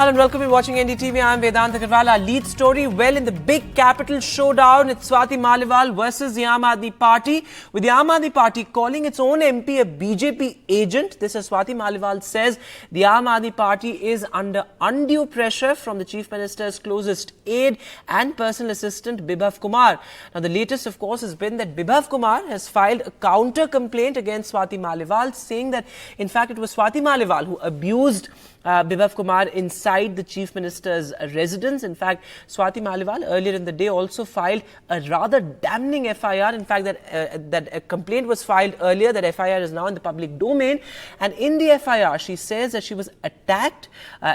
Hello and welcome to watching NDTV. I'm Vedant Agarwal. Our lead story, well, in the big capital showdown, it's Swati Maliwal versus the Aadmi Party, with the Aadmi Party calling its own MP a BJP agent. This, as Swati Maliwal says, the Aadmi Party is under undue pressure from the Chief Minister's closest aide and personal assistant, Bibhav Kumar. Now, the latest, of course, has been that Bibhav Kumar has filed a counter complaint against Swati Maliwal, saying that, in fact, it was Swati Maliwal who abused Bibhav Kumar inside the Chief Minister's residence. In fact, Swati Maliwal earlier in the day also filed a rather damning FIR. In fact, that a complaint was filed earlier. That FIR is now in the public domain. And in the FIR, she says that she was attacked,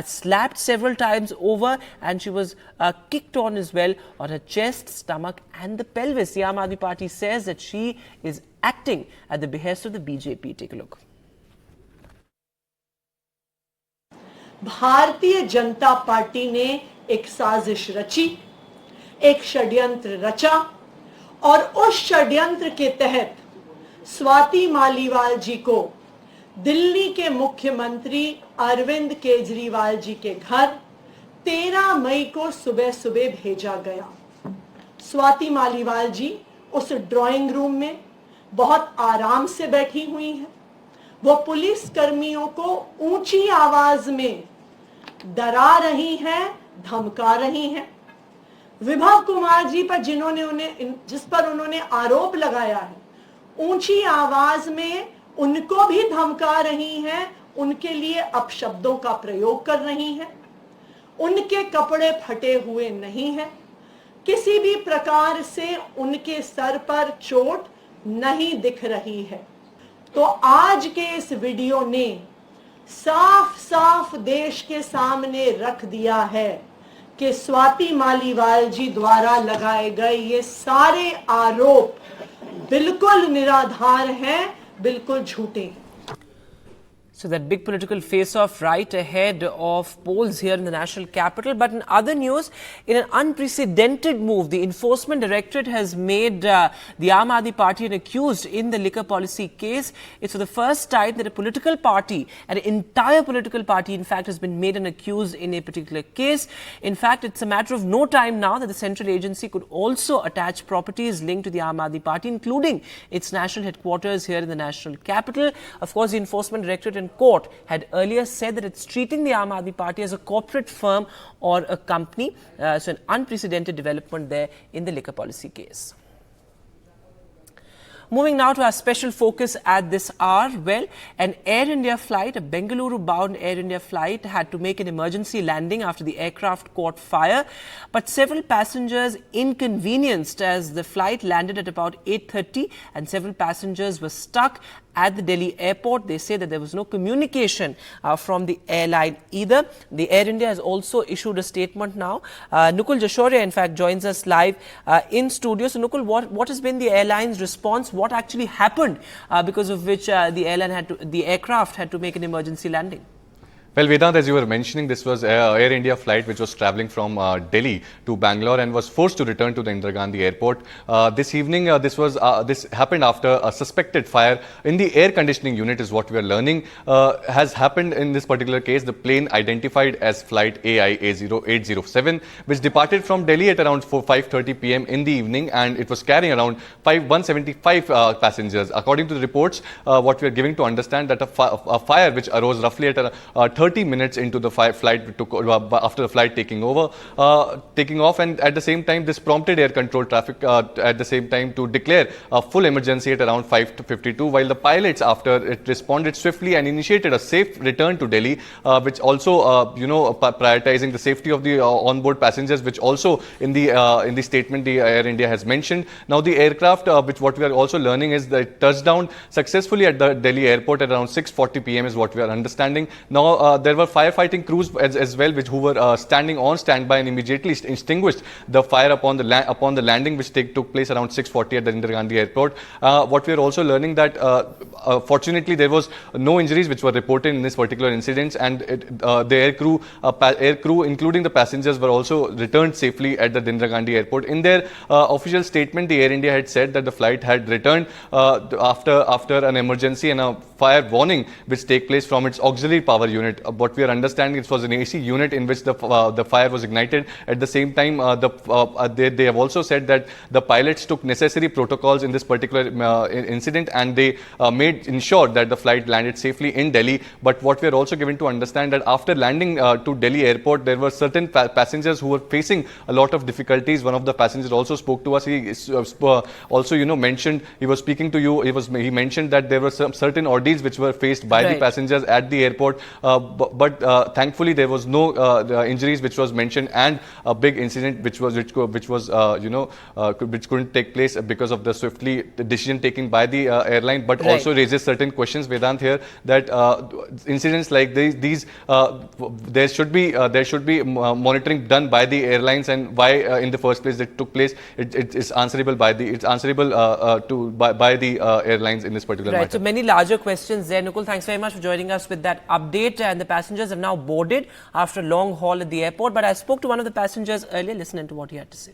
slapped several times over, and she was kicked on as well on her chest, stomach and the pelvis. The Aadmi Party says that she is acting at the behest of the BJP. Take a look. Bharatiya Janata party ने एक साजिश रची, एक षड्यंत्र रचा और उस षड्यंत्र के तहत स्वाति मालीवाल जी को दिल्ली के मुख्यमंत्री अरविंद केजरीवाल जी के घर 13 मई को सुबह सुबह भेजा गया। स्वाति मालीवाल जी उस ड्राइंग रूम में बहुत आराम से बैठी हुई हैं। वो पुलिस कर्मियों को ऊंची आवाज में डरा रही हैं, धमका रही हैं। विभव कुमार जी पर जिस पर उन्होंने आरोप लगाया है, ऊंची आवाज में उनको भी धमका रही हैं, उनके लिए अपशब्दों का प्रयोग कर रही हैं। उनके कपड़े फटे हुए नहीं हैं, किसी भी प्रकार से उनके सर पर चोट नहीं दिख रही है। तो आज के इस वीडियो ने साफ साफ देश के सामने रख दिया है कि स्वाति मालीवाल जी द्वारा लगाए गए ये सारे आरोप बिल्कुल निराधार हैं, बिल्कुल झूठे हैं। So that big political face-off right ahead of polls here in the national capital. But in other news, in an unprecedented move, the Enforcement Directorate has made the Aadmi Party an accused in the liquor policy case. It's for the first time that a political party, an entire political party, in fact, has been made an accused in a particular case. In fact, it's a matter of no time now that the central agency could also attach properties linked to the Aadmi Party, including its national headquarters here in the national capital. Of course, the Enforcement Directorate in court had earlier said that it's treating the Aadmi Party as a corporate firm or a company. So an unprecedented development there in the liquor policy case. Moving now to our special focus at this hour. Well, an Air India flight, a Bengaluru-bound Air India flight, had to make an emergency landing after the aircraft caught fire. But several passengers inconvenienced as the flight landed at about 8:30, and several passengers were stuck at the Delhi airport. They say that there was no communication from the airline either. The Air India has also issued a statement now. Nukul Jashoria, in fact, joins us live in studio. So, Nukul, what has been the airline's response? What actually happened because of which the aircraft had to make an emergency landing? Well, Vedant, as you were mentioning, this was Air India flight which was travelling from Delhi to Bangalore and was forced to return to the Indira Gandhi airport. This evening, this happened after a suspected fire in the air conditioning unit, is what we are learning has happened in this particular case. The plane, identified as flight AI-0807, which departed from Delhi at around 5:30 p.m. in the evening, and it was carrying around 175 passengers. According to the reports, what we are giving to understand that a fire which arose roughly at 30 minutes into the flight after the flight taking off, and at the same time this prompted air control traffic at the same time to declare a full emergency at around 5:52, while the pilots, after it, responded swiftly and initiated a safe return to Delhi, which also prioritizing the safety of the onboard passengers, which also in the statement the Air India has mentioned. Now the aircraft, which what we are also learning is that it touched down successfully at the Delhi airport at around 6:40 p.m. is what we are understanding. Now there were firefighting crews as well, who were standing on standby and immediately extinguished the fire upon the landing, which took place around 6:40 at the Indira Gandhi airport. What we are also learning that Fortunately, there was no injuries which were reported in this particular incident, and the air crew, including the passengers, were also returned safely at the Indira Gandhi airport. In their official statement, the Air India had said that the flight had returned after an emergency and a fire warning which take place from its auxiliary power unit. What we are understanding, it was an AC unit in which the fire was ignited. At the same time, they have also said that the pilots took necessary protocols in this particular incident, and they made ensure that the flight landed safely in Delhi. But what we are also given to understand that after landing to Delhi airport, there were certain passengers who were facing a lot of difficulties. One of the passengers also spoke to us. He also mentioned, he was speaking to you, he mentioned that there were some certain ordeals which were faced by the passengers at the airport, but thankfully there was no injuries which was mentioned, and a big incident which couldn't take place because of the swiftly decision taken by the airline, but also raises certain questions, Vedant, here, that incidents like these there should be monitoring done by the airlines, and why in the first place it took place. It is answerable by the airlines in this particular matter. So many larger questions there. Nukul, thanks very much for joining us with that update. And the passengers have now boarded after a long haul at the airport. But I spoke to one of the passengers earlier. Listen into what he had to say.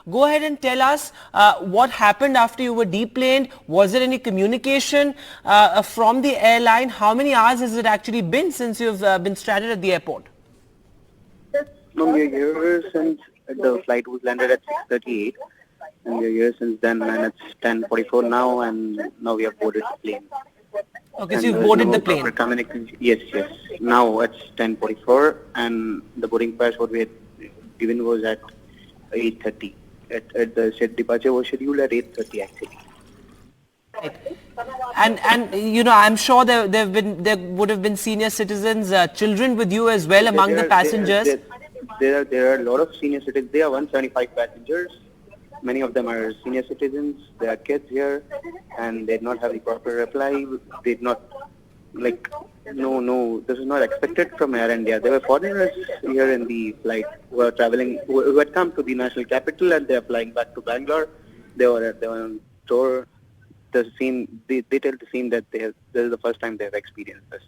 Go ahead and tell us what happened after you were deplaned. Was there any communication from the airline? How many hours has it actually been since you've been stranded at the airport? No, we are here since the flight was landed at 6:38, and we are here since then, and it's 10:44 now, and now we have boarded the plane. Okay, so you've boarded the plane. Yes. Now it's 10:44, and the boarding pass what we had given was at 8:30. At the departure was scheduled at 8:30 actually. Right. And I'm sure there would have been senior citizens, children with you as well among the passengers. There are a lot of senior citizens. There are 175 passengers. Many of them are senior citizens. There are kids here, and they did not have the proper reply. They did not, no, this is not expected from Air India. There were foreigners here in the flight who were traveling, who had come to the national capital, and they are flying back to Bangalore. They were on tour. They tell the scene that this is the first time they have experienced this.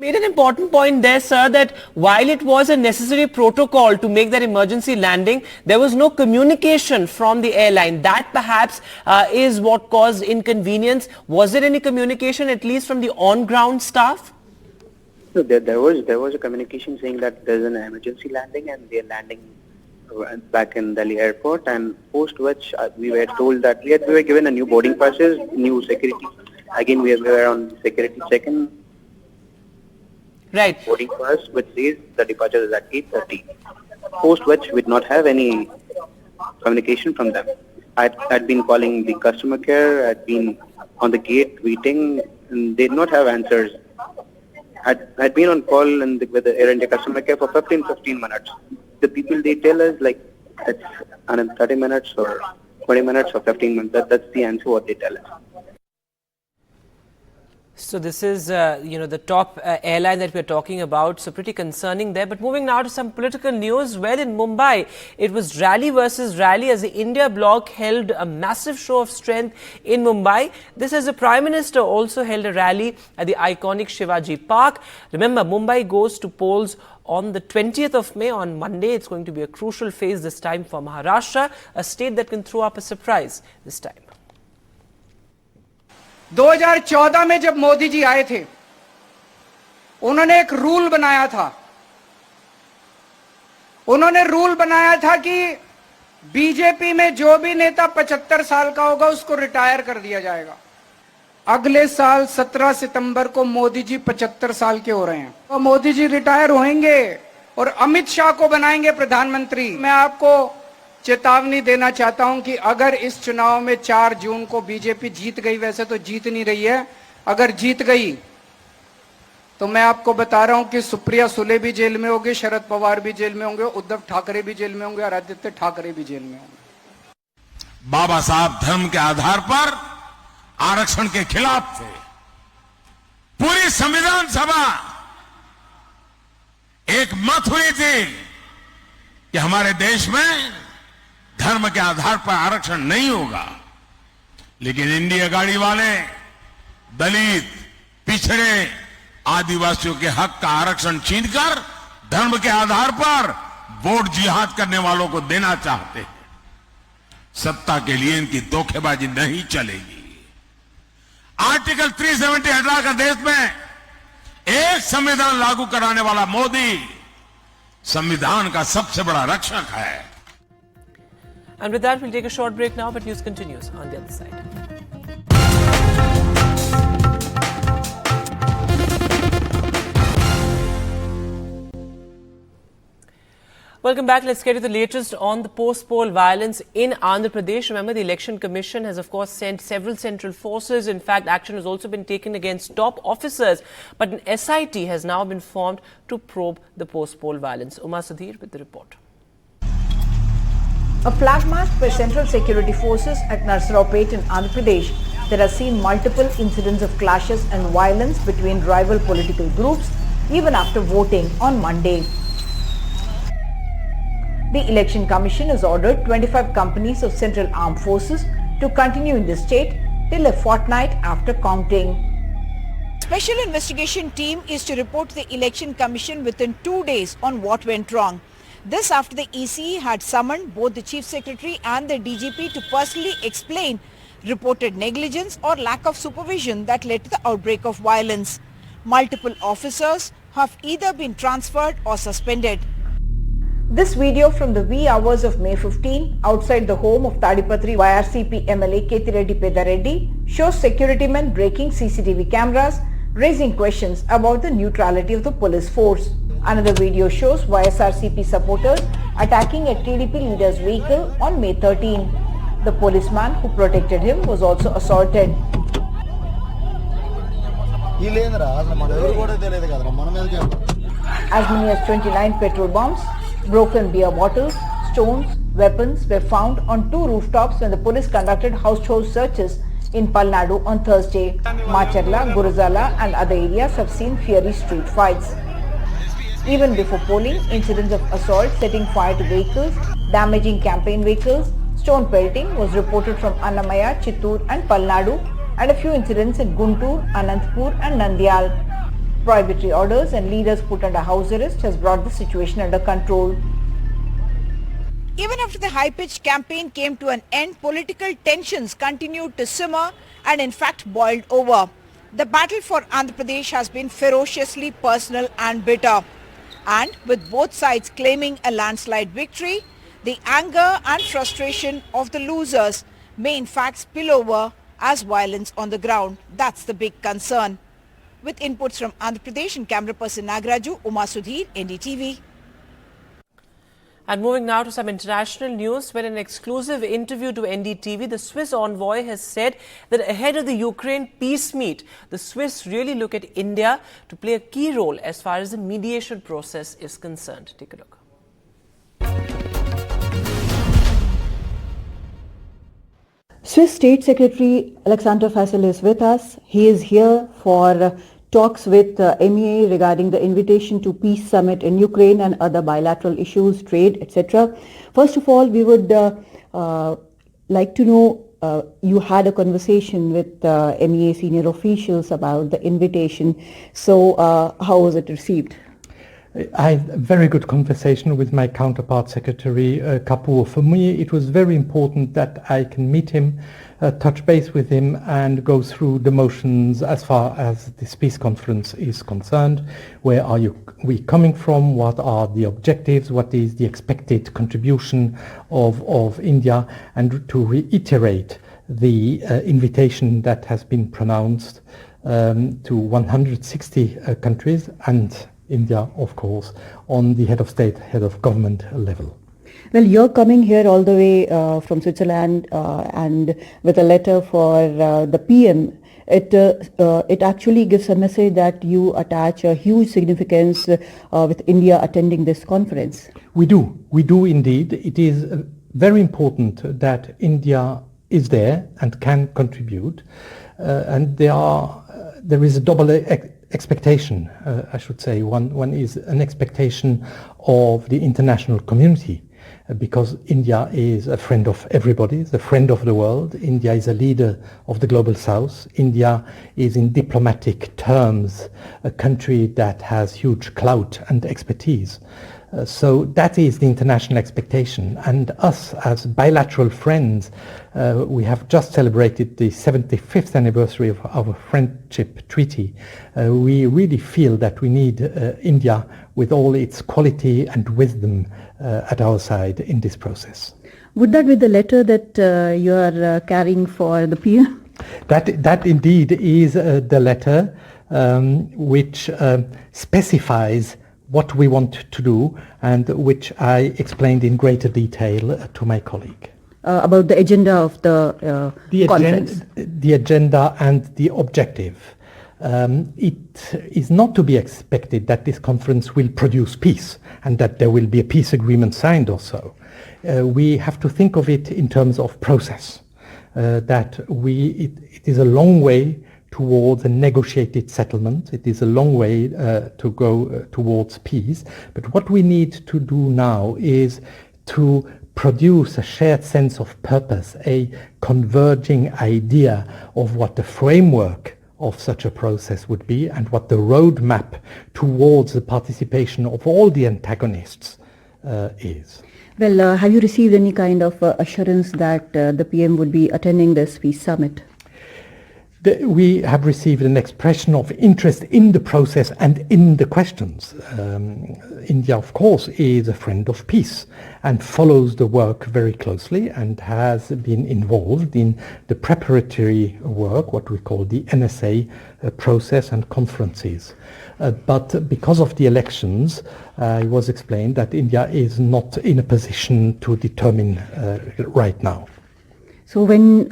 Made an important point there, sir, that while it was a necessary protocol to make that emergency landing, there was no communication from the airline. That perhaps is what caused inconvenience. Was there any communication, at least from the on-ground staff? No, there was a communication saying that there's an emergency landing and they're landing back in Delhi airport, and post which we were told that we were given a new boarding passes, new security. Again, we were on security check-in. Right. Boarding pass, which says the departure is at 8:30. Post which we did not have any communication from them. I'd been calling the customer care, I'd been on the gate waiting, and they did not have answers. I'd been on call with the Air India customer care for 15 minutes. The people, they tell us it's 30 minutes or 20 minutes or 15 minutes. That's the answer what they tell us. So this is, the top airline that we're talking about. So pretty concerning there. But moving now to some political news. Well, in Mumbai, it was rally versus rally as the India bloc held a massive show of strength in Mumbai. This as the Prime Minister also held a rally at the iconic Shivaji Park. Remember, Mumbai goes to polls on the 20th of May, on Monday. It's going to be a crucial phase this time for Maharashtra, a state that can throw up a surprise this time. 2014 में जब मोदी जी आए थे, उन्होंने एक rule बनाया था। उन्होंने rule बनाया था कि बीजेपी में जो भी नेता 75 साल का होगा उसको रिटायर कर दिया जाएगा। अगले साल 17 सितंबर को मोदी जी 75 साल के हो रहे हैं, तो मोदी जी रिटायर होंगे और अमित शाह को बनाएंगे प्रधानमंत्री। मैं आपको चेतावनी देना चाहता हूं कि अगर इस चुनाव में 4 जून को बीजेपी जीत गई, वैसे तो जीत नहीं रही है, अगर जीत गई तो मैं आपको बता रहा हूं कि सुप्रिया सुले भी जेल में होंगे, शरद पवार भी जेल में होंगे, उद्धव ठाकरे भी जेल में होंगे और आदित्य ठाकरे भी जेल में होंगे। बाबा साहब धर्म के आधार पर आरक्षण के खिलाफ थे। पूरी संविधान सभा एक मत हुई थी कि हमारे देश में धर्म के आधार पर आरक्षण नहीं होगा, लेकिन इंडिया गाड़ी वाले दलित, पिछड़े, आदिवासियों के हक का आरक्षण छीनकर धर्म के आधार पर वोट जिहाद करने वालों को देना चाहते हैं। सत्ता के लिए इनकी धोखेबाजी नहीं चलेगी। आर्टिकल 370 हटाकर देश में एक संविधान लागू कराने वाला मोदी संविधान का सबसे बड़ा रक्षक है। And with that, we'll take a short break now, but news continues on the other side. Welcome back. Let's get to the latest on the post-poll violence in Andhra Pradesh. Remember, the Election Commission has, of course, sent several central forces. In fact, action has also been taken against top officers. But an SIT has now been formed to probe the post-poll violence. Uma Sudhir with the report. A flag march by Central Security Forces at Narsaraopet in Andhra Pradesh. There are seen multiple incidents of clashes and violence between rival political groups even after voting on Monday. The Election Commission has ordered 25 companies of Central Armed Forces to continue in the state till a fortnight after counting. Special investigation team is to report to the Election Commission within 2 days on what went wrong. This after the EC had summoned both the Chief Secretary and the DGP to personally explain reported negligence or lack of supervision that led to the outbreak of violence. Multiple officers have either been transferred or suspended. This video from the wee hours of May 15 outside the home of Tadipatri YRCP MLA Kethireddy Pedareddy shows security men breaking CCTV cameras, raising questions about the neutrality of the police force. Another video shows YSRCP supporters attacking a TDP leader's vehicle on May 13. The policeman who protected him was also assaulted. As many as 29 petrol bombs, broken beer bottles, stones, weapons were found on 2 rooftops when the police conducted household searches in Palnadu on Thursday. Macharla, Guruzala and other areas have seen fiery street fights. Even before polling, incidents of assault, setting fire to vehicles, damaging campaign vehicles, stone pelting was reported from Annamaya, Chittoor and Palnadu, and a few incidents in Guntur, Anantapur and Nandyal. Prohibitory orders and leaders put under house arrest has brought the situation under control. Even after the high-pitched campaign came to an end, political tensions continued to simmer and in fact boiled over. The battle for Andhra Pradesh has been ferociously personal and bitter. And with both sides claiming a landslide victory, the anger and frustration of the losers may in fact spill over as violence on the ground. That's the big concern. With inputs from Andhra Pradesh and camera person Nagaraju, Uma Sudhir, NDTV. And moving now to some international news, where in an exclusive interview to NDTV, the Swiss envoy has said that ahead of the Ukraine peace meet, the Swiss really look at India to play a key role as far as the mediation process is concerned. Take a look. Swiss State Secretary Alexander Faisal is with us. He is here for talks with MEA regarding the invitation to peace summit in Ukraine and other bilateral issues, trade, etc. First of all, we would like to know, you had a conversation with MEA senior officials about the invitation. So how was it received? I had a very good conversation with my counterpart secretary Kapoor. For me, it was very important that I can meet him, touch base with him and go through the motions as far as this peace conference is concerned. Where are we coming from? What are the objectives? What is the expected contribution of India? And to reiterate the invitation that has been pronounced to 160 countries and India, of course, on the head of state, head of government level. Well, you're coming here all the way from Switzerland and with a letter for the PM. It actually gives a message that you attach a huge significance with India attending this conference. We do indeed. It is very important that India is there and can contribute, and there is a double expectation, I should say. One is an expectation of the international community because India is a friend of everybody, is a friend of the world. India is a leader of the global south. India is in diplomatic terms a country that has huge clout and expertise. So that is the international expectation, and us as bilateral friends, we have just celebrated the 75th anniversary of our friendship treaty. We really feel that we need India with all its quality and wisdom at our side in this process. Would that be the letter that you are carrying for the PM? That indeed is the letter which specifies what we want to do, and which I explained in greater detail to my colleague. About the agenda of the conference. The agenda and the objective. It is not to be expected that this conference will produce peace and that there will be a peace agreement signed or so. We have to think of it in terms of process. It is a long way towards a negotiated settlement. It is a long way to go towards peace. But what we need to do now is to produce a shared sense of purpose, a converging idea of what the framework of such a process would be and what the roadmap towards the participation of all the antagonists is. Well, have you received any kind of assurance that the PM would be attending this peace summit? We have received an expression of interest in the process and in the questions. India, of course, is a friend of peace and follows the work very closely and has been involved in the preparatory work, what we call the NSA process and conferences. But because of the elections, it was explained that India is not in a position to determine right now. So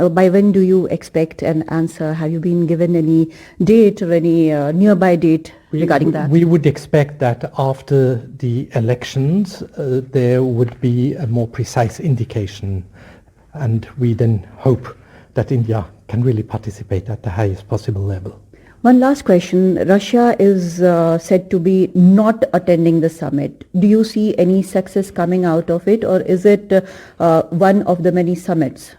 by when do you expect an answer? Have you been given any date or any nearby date regarding that? We would expect that after the elections there would be a more precise indication, and we then hope that India can really participate at the highest possible level. One last question. Russia is said to be not attending the summit. Do you see any success coming out of it, or is it one of the many summits?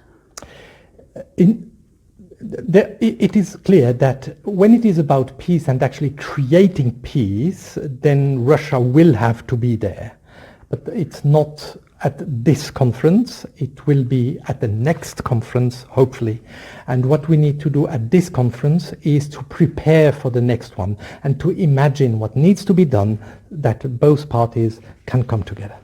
It is clear that when it is about peace and actually creating peace, then Russia will have to be there. But it's not at this conference. It will be at the next conference, hopefully. And what we need to do at this conference is to prepare for the next one and to imagine what needs to be done that both parties can come together.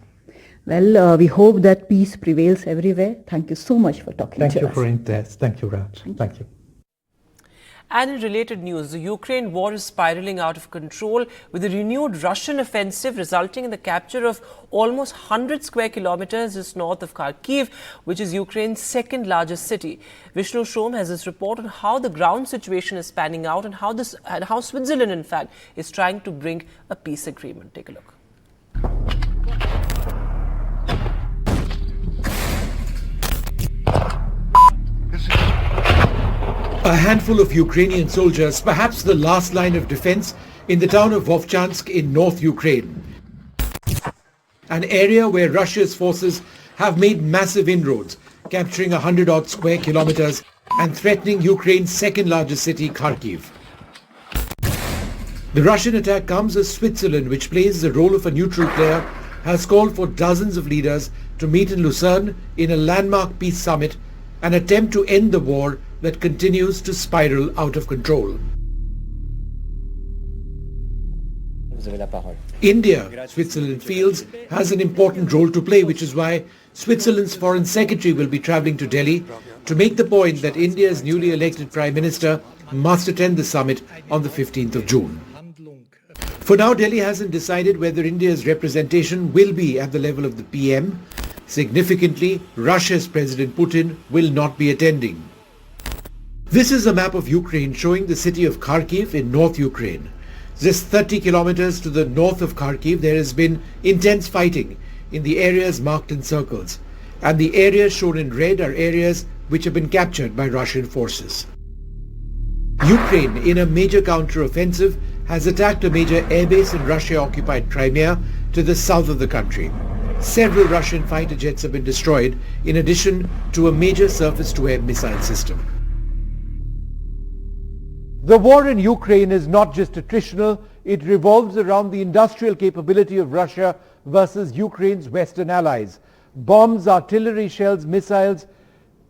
Well, we hope that peace prevails everywhere. Thank you so much for talking to us. Thank you for interest. Thank you, Raj. Thank you. And in related news, the Ukraine war is spiraling out of control with a renewed Russian offensive resulting in the capture of almost 100 square kilometers just north of Kharkiv, which is Ukraine's second largest city. Vishnu Shom has this report on how the ground situation is panning out and how Switzerland, in fact, is trying to bring a peace agreement. Take a look. A handful of Ukrainian soldiers, perhaps the last line of defense, in the town of Vovchansk in North Ukraine. An area where Russia's forces have made massive inroads, capturing 100-odd square kilometers and threatening Ukraine's second largest city, Kharkiv. The Russian attack comes as Switzerland, which plays the role of a neutral player, has called for dozens of leaders to meet in Lucerne in a landmark peace summit, an attempt to end the war that continues to spiral out of control. India, Switzerland feels, has an important role to play, which is why Switzerland's Foreign Secretary will be travelling to Delhi to make the point that India's newly elected Prime Minister must attend the summit on the 15th of June. For now, Delhi hasn't decided whether India's representation will be at the level of the PM. Significantly, Russia's President Putin will not be attending. This is a map of Ukraine showing the city of Kharkiv in North Ukraine. Just 30 kilometers to the north of Kharkiv, there has been intense fighting in the areas marked in circles. And the areas shown in red are areas which have been captured by Russian forces. Ukraine, in a major counter-offensive, has attacked a major airbase in Russia-occupied Crimea to the south of the country. Several Russian fighter jets have been destroyed, in addition to a major surface-to-air missile system. The war in Ukraine is not just attritional, it revolves around the industrial capability of Russia versus Ukraine's Western allies. Bombs, artillery shells, missiles,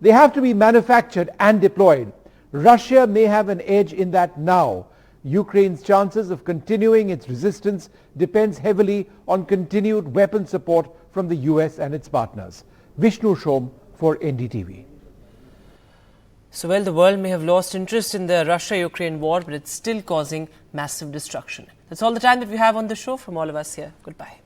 they have to be manufactured and deployed. Russia may have an edge in that now. Ukraine's chances of continuing its resistance depends heavily on continued weapon support from the US and its partners. Vishnu Shom for NDTV. So, well, the world may have lost interest in the Russia-Ukraine war, but it's still causing massive destruction. That's all the time that we have on the show. From all of us here, goodbye.